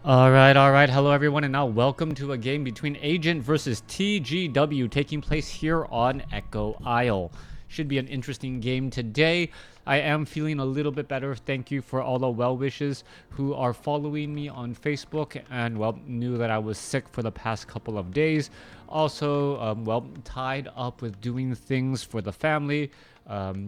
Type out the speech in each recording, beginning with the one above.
All right. Hello, everyone, and now welcome to a game between Ag3nt versus TGW taking place here on Echo Isle. Should be an interesting game today. I am feeling a little bit better. Thank you for all the well wishes who are following me on Facebook and, well, knew that I was sick for the past couple of days. Also, tied up with doing things for the family.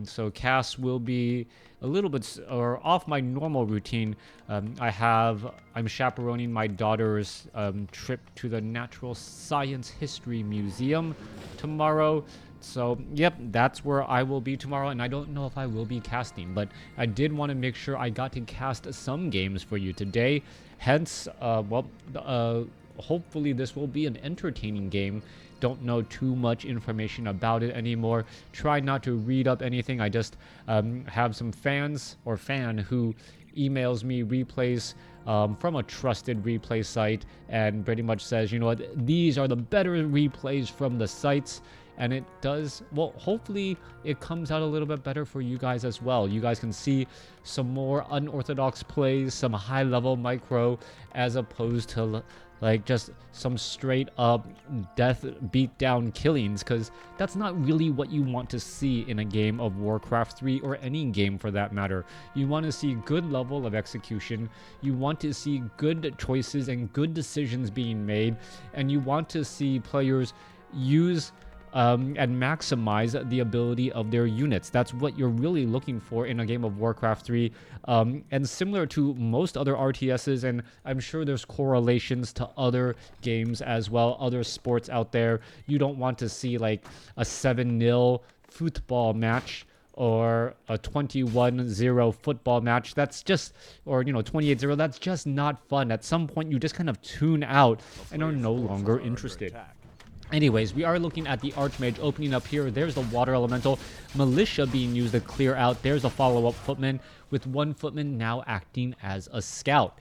So cast will be a little bit or off my normal routine. I'm chaperoning my daughter's trip to the Natural Science History Museum tomorrow. So, yep, that's where I will be tomorrow, and I don't know if I will be casting, but I did want to make sure I got to cast some games for you today. Hence, hopefully this will be an entertaining game. Don't know too much information about it anymore. Try not to read up anything. I just have some fan who emails me replays from a trusted replay site and pretty much says, you know what, these are the better replays from the sites. And it does, well, hopefully it comes out a little bit better for you guys as well. You guys can see some more unorthodox plays, some high level micro, as opposed to like just some straight up death beatdown killings, because that's not really what you want to see in a game of Warcraft 3 or any game for that matter. You want to see good level of execution, you want to see good choices and good decisions being made, and you want to see players use and maximize the ability of their units. That's what you're really looking for in a game of Warcraft 3. And similar to most other RTSs, and I'm sure there's correlations to other games as well, other sports out there, you don't want to see like a 7-0 football match or a 21-0 football match. That's just, or 28-0, that's just not fun. At some point you just kind of tune out and are no longer interested. Anyways, we are looking at the Archmage opening up here. There's the Water Elemental Militia being used to clear out. There's a follow-up Footman, with one Footman now acting as a scout.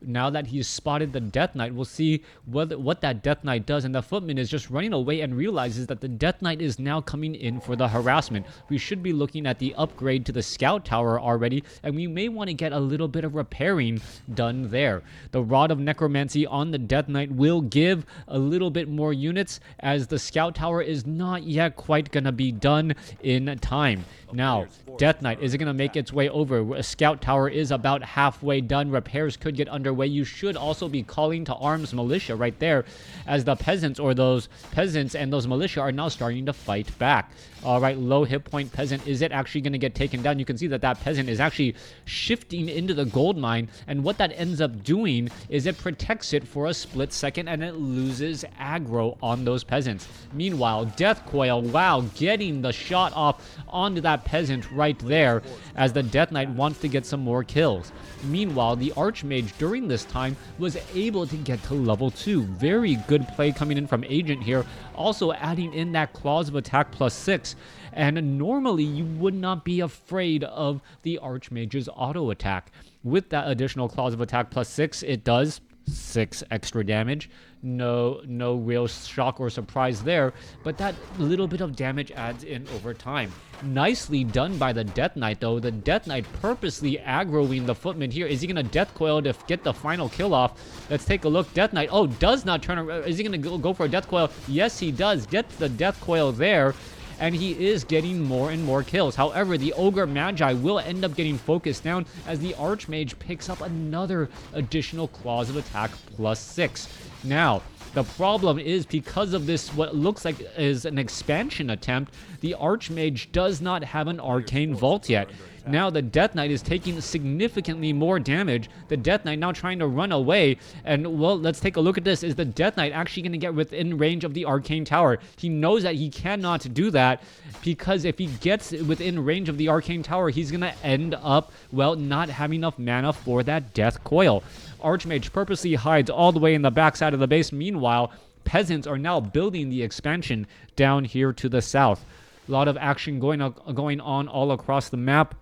Now that he's spotted the Death Knight, we'll see what that Death Knight does. And the Footman is just running away and realizes that the Death Knight is now coming in for the harassment. We should be looking at the upgrade to the Scout Tower already, and we may want to get a little bit of repairing done there. The Rod of Necromancy on the Death Knight will give a little bit more units, as the Scout Tower is not yet quite going to be done in time. Now, Death Knight, is it going to make its way over? A Scout Tower is about halfway done. Repairs could get underway. You should also be calling to arms militia right there, as the peasants and those militia are now starting to fight back. All right, low hit point peasant. Is it actually going to get taken down? You can see that peasant is actually shifting into the gold mine, and what that ends up doing is it protects it for a split second, and it loses aggro on those peasants. Meanwhile, Death Coil, wow, getting the shot off onto that peasant right there, as the Death Knight wants to get some more kills. Meanwhile, the Archmage during this time was able to get to level 2. Very good play coming in from Ag3nt here, also adding in that Claws of Attack +6. And normally you would not be afraid of the Archmage's auto attack. With that additional Claws of Attack +6, it does 6 extra damage. No real shock or surprise there, but that little bit of damage adds in over time. Nicely done by the Death Knight, though. The Death Knight purposely aggroing the Footman here. Is he going to Death Coil to get the final kill off? Let's take a look. Death Knight, does not turn around. Is he going to go for a Death Coil? Yes, he does. Gets the Death Coil there, and he is getting more and more kills. However, the Ogre Magi will end up getting focused down, as the Archmage picks up another additional Claws of Attack +6. Now, the problem is, because of this, what looks like is an expansion attempt, the Archmage does not have an Arcane Vault yet. Now the Death Knight is taking significantly more damage. The Death Knight now trying to run away. And, well, let's take a look at this. Is the Death Knight actually going to get within range of the Arcane Tower? He knows that he cannot do that, because if he gets within range of the Arcane Tower, he's going to end up, well, not having enough mana for that Death Coil. Archmage purposely hides all the way in the backside of the base. Meanwhile, peasants are now building the expansion down here to the south. A lot of action going on all across the map.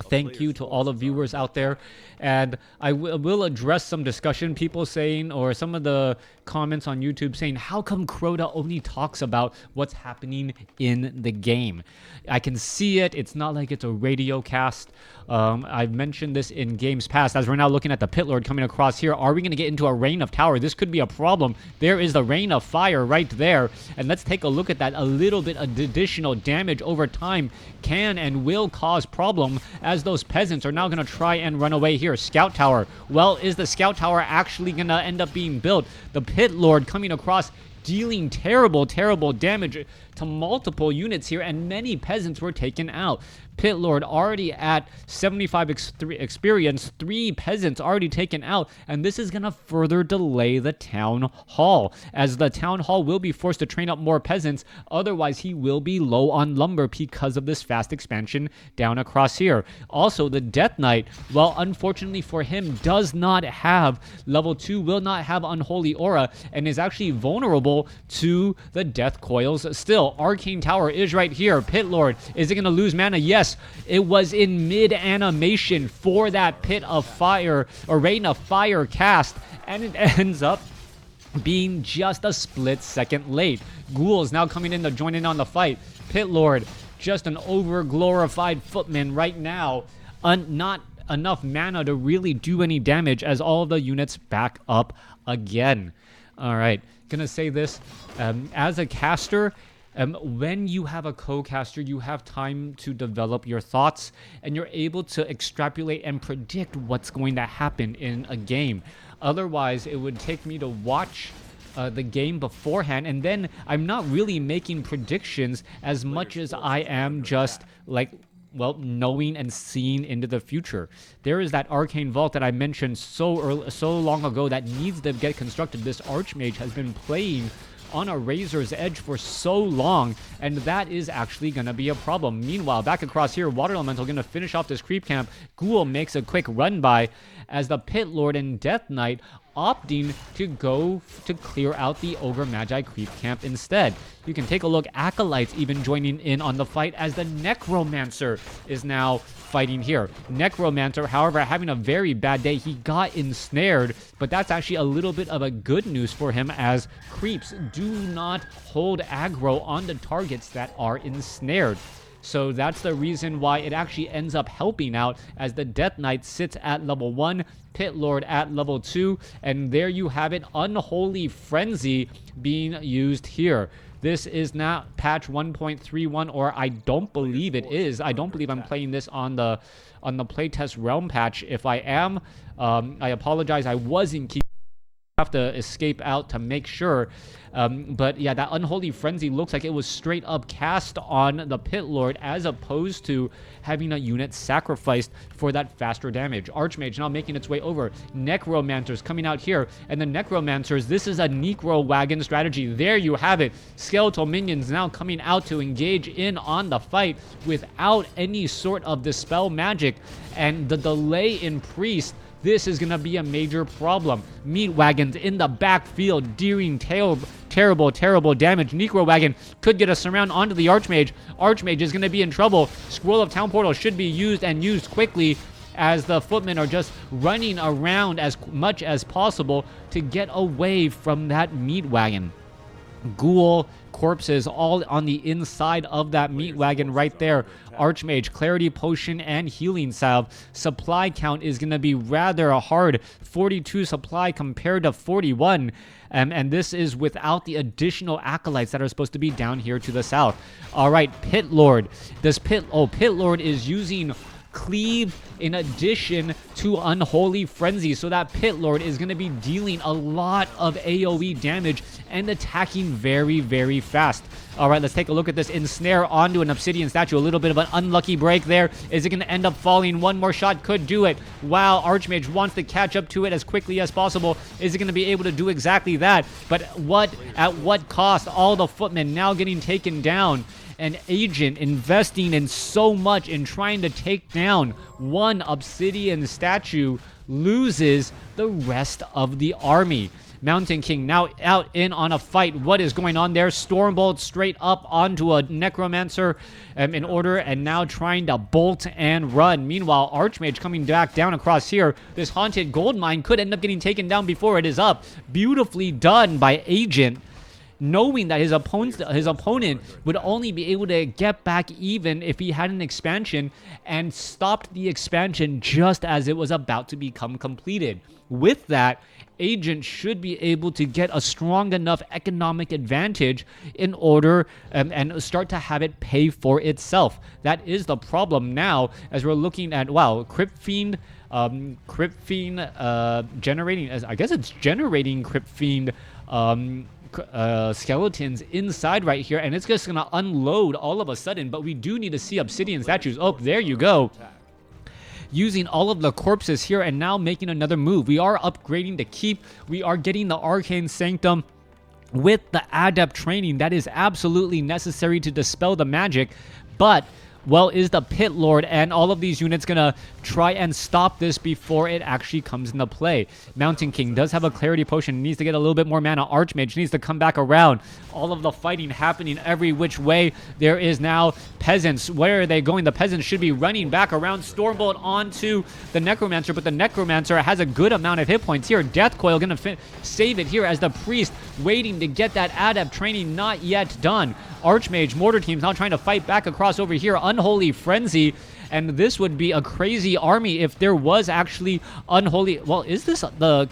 Thank you to all the viewers out there. And I will address some discussion, people saying, or some of the comments on YouTube saying, how come Crota only talks about what's happening in the game? I can see it. It's not like it's a radio cast. I've mentioned this in games past. As we're now looking at the Pit Lord coming across here, are we going to get into a rain of tower? This could be a problem. There is the rain of fire right there. And let's take a look at that. A little bit of additional damage over time can and will cause problem, as those peasants are now going to try and run away here. Scout tower. Well, is the scout tower actually going to end up being built? The Pit Lord coming across, dealing terrible damage to multiple units here, and many peasants were taken out. Pit Lord already at 75 experience, 3 peasants already taken out, and this is going to further delay the town hall, as the town hall will be forced to train up more peasants. Otherwise, he will be low on lumber because of this fast expansion down across here. Also, the Death Knight, well, unfortunately for him, does not have level 2, will not have Unholy Aura, and is actually vulnerable to the Death Coils still. Arcane Tower is right here. Pit Lord, is it going to lose mana? Yes. It was in mid-animation for that Pit of Fire, or Rain of Fire cast, and it ends up being just a split second late. Ghouls now coming in to join in on the fight. Pit Lord, just an over-glorified footman right now. Not enough mana to really do any damage, as all of the units back up again. Alright, gonna say this. As a caster, when you have a co-caster, you have time to develop your thoughts, and you're able to extrapolate and predict what's going to happen in a game. Otherwise, it would take me to watch the game beforehand, and then I'm not really making predictions as much as I am just like, well, knowing and seeing into the future. There is that arcane vault that I mentioned so long ago that needs to get constructed. This Archmage has been playing on a razor's edge for so long, and that is actually going to be a problem. Meanwhile, back across here, Water Elemental going to finish off this creep camp. Ghoul makes a quick run by, as the Pit Lord and Death Knight opting to go to clear out the Ogre Magi creep camp instead. You can take a look, Acolytes even joining in on the fight, as the Necromancer is now fighting here. Necromancer, however, having a very bad day. He got ensnared, but that's actually a little bit of a good news for him, as creeps do not hold aggro on the targets that are ensnared. So that's the reason why it actually ends up helping out, as the Death Knight sits at level 1, Pit Lord at level 2, and there you have it, Unholy Frenzy being used here. This is not patch 1.31, or I don't believe it is. I don't believe I'm playing this on the playtest realm patch. If I am, I apologize. I wasn't keeping. Have to escape out to make sure. But yeah, that Unholy Frenzy looks like it was straight up cast on the Pit Lord, as opposed to having a unit sacrificed for that faster damage. Archmage now making its way over. Necromancers coming out here, and the Necromancers, this is a Necro Wagon strategy. There you have it. Skeletal minions now coming out to engage in on the fight without any sort of dispel magic, and the delay in Priest, this is going to be a major problem. Meat Wagons in the backfield dealing terrible damage. Necro Wagon could get a surround onto the Archmage. Archmage is going to be in trouble. Scroll of Town Portal should be used, and used quickly, as the footmen are just running around as much as possible to get away from that Meat Wagon. Ghoul corpses all on the inside of that Meat Wagon right there. Archmage, Clarity Potion, and Healing Salve. Supply count is going to be rather hard. 42 supply compared to 41. And this is without the additional Acolytes that are supposed to be down here to the south. All right, Pit Lord. Pit Lord is using Cleave in addition to Unholy Frenzy, so that Pit Lord is going to be dealing a lot of AoE damage and attacking very fast. All right, let's take a look at this. Ensnare onto an Obsidian Statue. A little bit of an unlucky break there. Is it going to end up falling? One more shot could do it. Wow, Archmage wants to catch up to it as quickly as possible. Is it going to be able to do exactly that? But at what cost? All the footmen now getting taken down. An Agent investing in so much in trying to take down one Obsidian Statue loses the rest of the army. Mountain King now out in on a fight. What is going on there? Stormbolt straight up onto a Necromancer in order, and now trying to bolt and run. Meanwhile, Archmage coming back down across here. This Haunted Gold Mine could end up getting taken down before it is up. Beautifully done by Ag3nt, knowing that his opponent would only be able to get back even if he had an expansion, and stopped the expansion just as it was about to become completed. With that, Ag3nt should be able to get a strong enough economic advantage in order and start to have it pay for itself. That is the problem now, as we're looking at, wow, Crypt Fiend generating, as I guess it's generating Crypt Fiend skeletons inside right here, and it's just gonna unload all of a sudden. But we do need to see obsidian statues. Oh, there you go. Using all of the corpses here, and now making another move. We are upgrading to keep. We are getting the Arcane Sanctum with the adept training that is absolutely necessary to dispel the magic. But, well, is the Pit Lord and all of these units gonna try and stop this before it actually comes into play? Mountain King does have a Clarity Potion, needs to get a little bit more mana. Archmage needs to come back around. All of the fighting happening every which way. There is now Peasants. Where are they going? The Peasants should be running back around. Stormbolt onto the Necromancer, but the Necromancer has a good amount of hit points here. Death Coil gonna save it here, as the Priest waiting to get that adept training not yet done. Archmage, Mortar Team's now trying to fight back across over here. Unholy Frenzy, and this would be a crazy army if there was actually Unholy... Well, is this the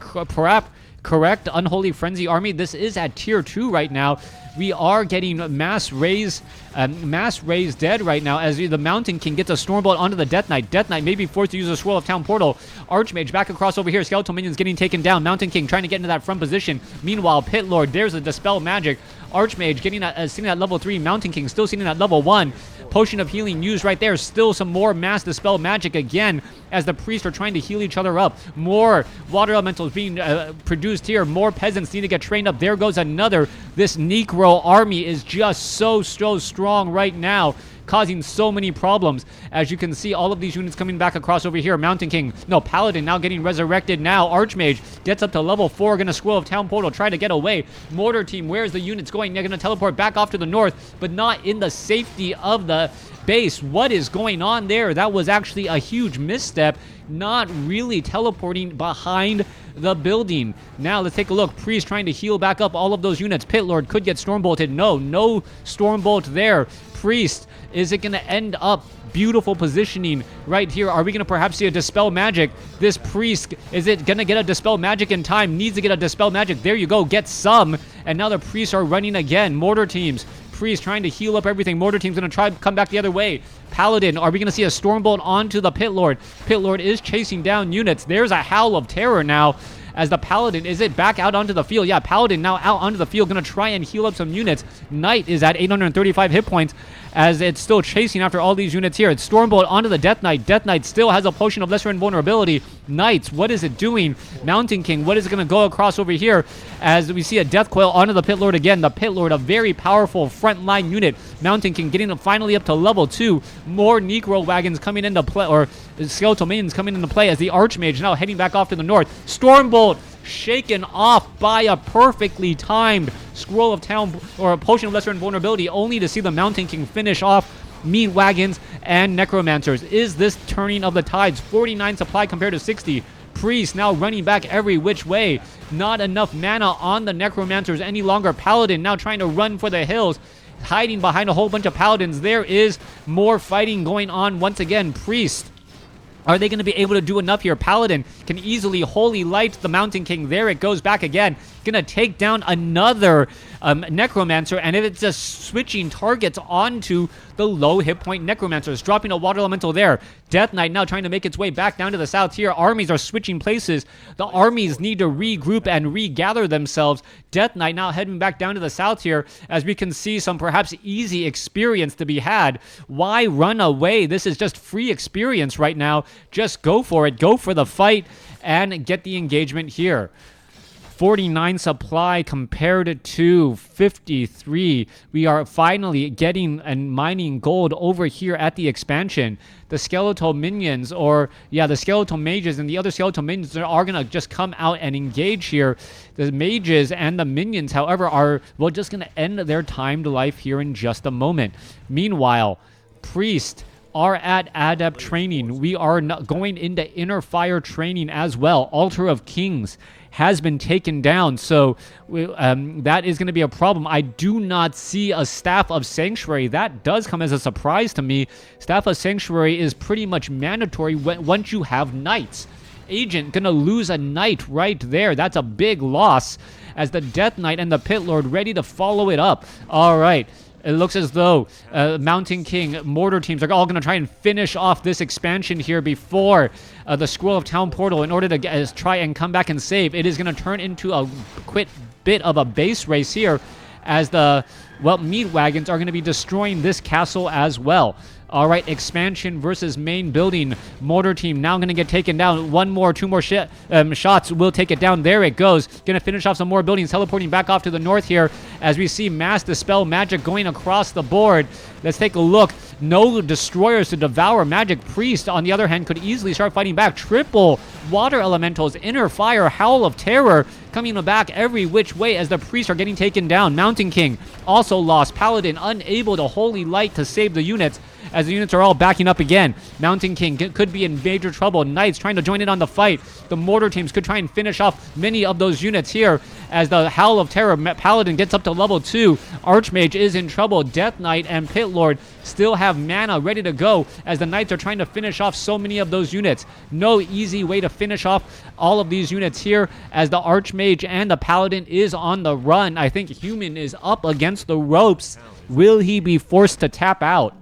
correct Unholy Frenzy army? This is at tier 2 right now. We are getting mass raise dead right now, as the Mountain King gets a Stormbolt onto the Death Knight. Death Knight may be forced to use a Swirl of Town Portal. Archmage back across over here. Skeletal Minions getting taken down. Mountain King trying to get into that front position. Meanwhile, Pit Lord, there's a Dispel Magic. Archmage getting sitting at level 3. Mountain King still sitting at level 1. Potion of Healing used right there. Still some more mass Dispel Magic again, as the Priests are trying to heal each other up. More Water Elementals being produced here. More Peasants need to get trained up. There goes another. This Necro army is just so strong right now, causing so many problems. As you can see, all of these units coming back across over here. Mountain King, no, Paladin now getting resurrected now. Archmage gets up to level 4, gonna Swirl of Town Portal, try to get away. Mortar Team, where's the units going? They're gonna teleport back off to the north, but not in the safety of the base. What is going on there? That was actually a huge misstep, not really teleporting behind the building. Now let's take a look. Priest trying to heal back up all of those units. Pit Lord could get Stormbolted. No Stormbolt there. Priest, is it going to end up beautiful positioning right here? Are we going to perhaps see a Dispel Magic? This Priest, is it going to get a Dispel Magic in time? Needs to get a Dispel Magic. There you go. Get some. And now the Priests are running again. Mortar Teams. Priest trying to heal up everything. Mortar Team's going to try to come back the other way. Paladin, are we going to see a Stormbolt onto the Pit Lord? Pit Lord is chasing down units. There's a Howl of Terror now, as the Paladin, is it back out onto the field? Yeah, Paladin now out onto the field, going to try and heal up some units. Knight is at 835 hit points, as it's still chasing after all these units here. It's Stormbolt onto the Death Knight. Death Knight still has a Potion of Lesser Invulnerability. Knights, what is it doing? Mountain King, what is it going to go across over here? As we see a Death Coil onto the Pit Lord again. The Pit Lord, a very powerful frontline unit. Mountain King getting them finally up to level 2. More Necro Wagons coming into play, or Skeletal Minions coming into play, as the Archmage now heading back off to the north. Stormbolt shaken off by a perfectly timed Scroll of Town, or a Potion of Lesser Invulnerability, only to see the Mountain King finish off Meat Wagons and Necromancers. Is this turning of the tides? 49 supply compared to 60. Priest now running back every which way. Not enough mana on the Necromancers any longer. Paladin now trying to run for the hills, hiding behind a whole bunch of Paladins. There is more fighting going on once again. Priest, are they going to be able to do enough here? Paladin can easily Holy Light the Mountain King. There it goes back again. Going to take down another Necromancer, and it's just switching targets onto the low hit point Necromancers, dropping a Water Elemental there. Death Knight now trying to make its way back down to the south here. Armies are switching places. The armies need to regroup and regather themselves. Death Knight now heading back down to the south here, as we can see some perhaps easy experience to be had. Why run away? This is just free experience right now. Just go for it. Go for the fight and get the engagement here. 49 supply compared to 53. We are finally getting and mining gold over here at the expansion. The skeletal minions, the skeletal mages and the other skeletal minions are going to just come out and engage here. The mages and the minions, however, are just going to end their timed life here in just a moment. Meanwhile, Priest are at adept training. We are going into inner fire training as well. Altar of Kings has been taken down, so that is going to be a problem. I do not see a Staff of Sanctuary. That does come as a surprise to me. Staff of Sanctuary is pretty much mandatory once you have knights. Agent gonna lose a knight right there. That's a big loss, as the Death Knight and the Pit Lord ready to follow it up. All right. It looks as though Mountain King, Mortar teams are all going to try and finish off this expansion here before the Scroll of Town Portal in order to try and come back and save. It is going to turn into a quick bit of a base race here, as the, meat wagons are going to be destroying this castle as well. All right, expansion versus main building. Mortar team now going to get taken down. Two more shots will take it down. There it goes. Going to finish off some more buildings, teleporting back off to the north here as we see mass dispel magic going across the board. Let's take a look. No destroyers to devour. Magic Priest, on the other hand, could easily start fighting back. Triple water elementals, inner fire, howl of terror coming back every which way as the priests are getting taken down. Mountain King also lost. Paladin unable to holy light to save the units, as the units are all backing up again. Mountain King could be in major trouble. Knights trying to join in on the fight. The mortar teams could try and finish off many of those units here, as the Howl of Terror Paladin gets up to level 2. Archmage is in trouble. Death Knight and Pit Lord still have mana ready to go, as the Knights are trying to finish off so many of those units. No easy way to finish off all of these units here, as the Archmage and the Paladin is on the run. I think Human is up against the ropes. Will he be forced to tap out?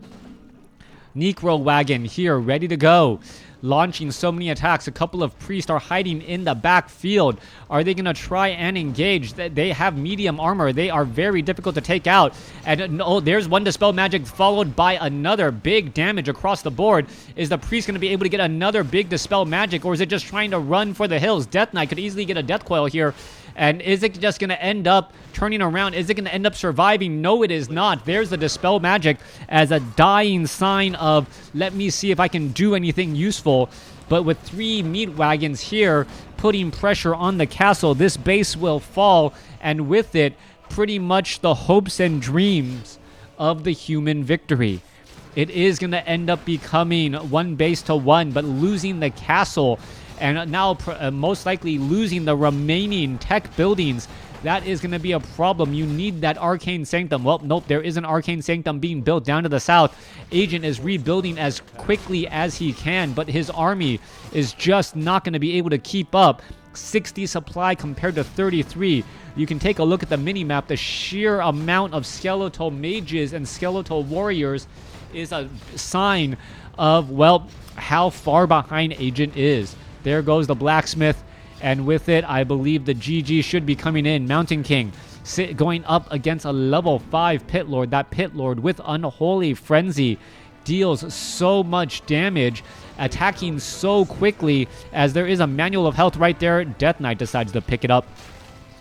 Necro Wagon here, ready to go. Launching so many attacks. A couple of priests are hiding in the backfield. Are they going to try and engage? They have medium armor. They are very difficult to take out. And there's one dispel magic followed by another. Big damage across the board. Is the priest going to be able to get another big dispel magic, or is it just trying to run for the hills? Death Knight could easily get a death coil here. And is it just going to end up turning around? Is it going to end up surviving? No, it is not. There's the dispel magic as a dying sign of, let me see if I can do anything useful. But with 3 meat wagons here putting pressure on the castle, this base will fall, and with it, pretty much the hopes and dreams of the human victory. It is going to end up becoming 1 base to 1, but losing the castle, and now most likely losing the remaining tech buildings. That is going to be a problem. You need that Arcane Sanctum. Well, nope, there is an Arcane Sanctum being built down to the south. Agent is rebuilding as quickly as he can, but his army is just not going to be able to keep up. 60 supply compared to 33. You can take a look at the mini-map. The sheer amount of skeletal mages and skeletal warriors is a sign of, how far behind Agent is. There goes the blacksmith, and with it, I believe the GG should be coming in. Mountain King going up against a level 5 Pit Lord. That Pit Lord with Unholy Frenzy deals so much damage, attacking so quickly, as there is a Manual of Health right there. Death Knight decides to pick it up,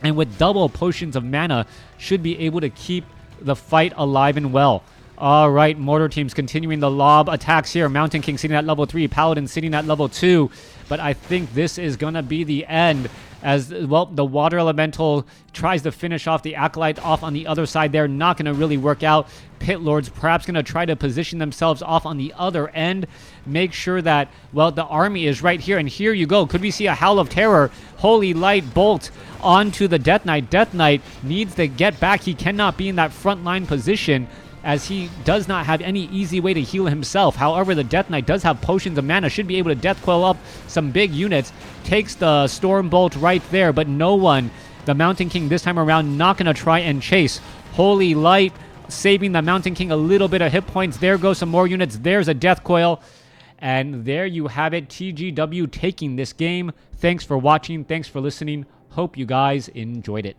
and with double potions of mana, should be able to keep the fight alive and well. All right, Mortar teams continuing the lob attacks here. Mountain King sitting at level 3, Paladin sitting at level 2. But I think this is going to be the end, as, the Water Elemental tries to finish off the Acolyte off on the other side there. Not going to really work out. Pit Lords perhaps going to try to position themselves off on the other end. Make sure that, the army is right here. And here you go. Could we see a Howl of Terror? Holy Light Bolt onto the Death Knight. Death Knight needs to get back. He cannot be in that front line position, as he does not have any easy way to heal himself. However, the Death Knight does have potions of mana, should be able to death coil up some big units. Takes the Storm Bolt right there, but no one, the Mountain King this time around, not going to try and chase. Holy Light saving the Mountain King a little bit of hit points. There goes some more units. There's a death coil. And there you have it, TGW taking this game. Thanks for watching. Thanks for listening. Hope you guys enjoyed it.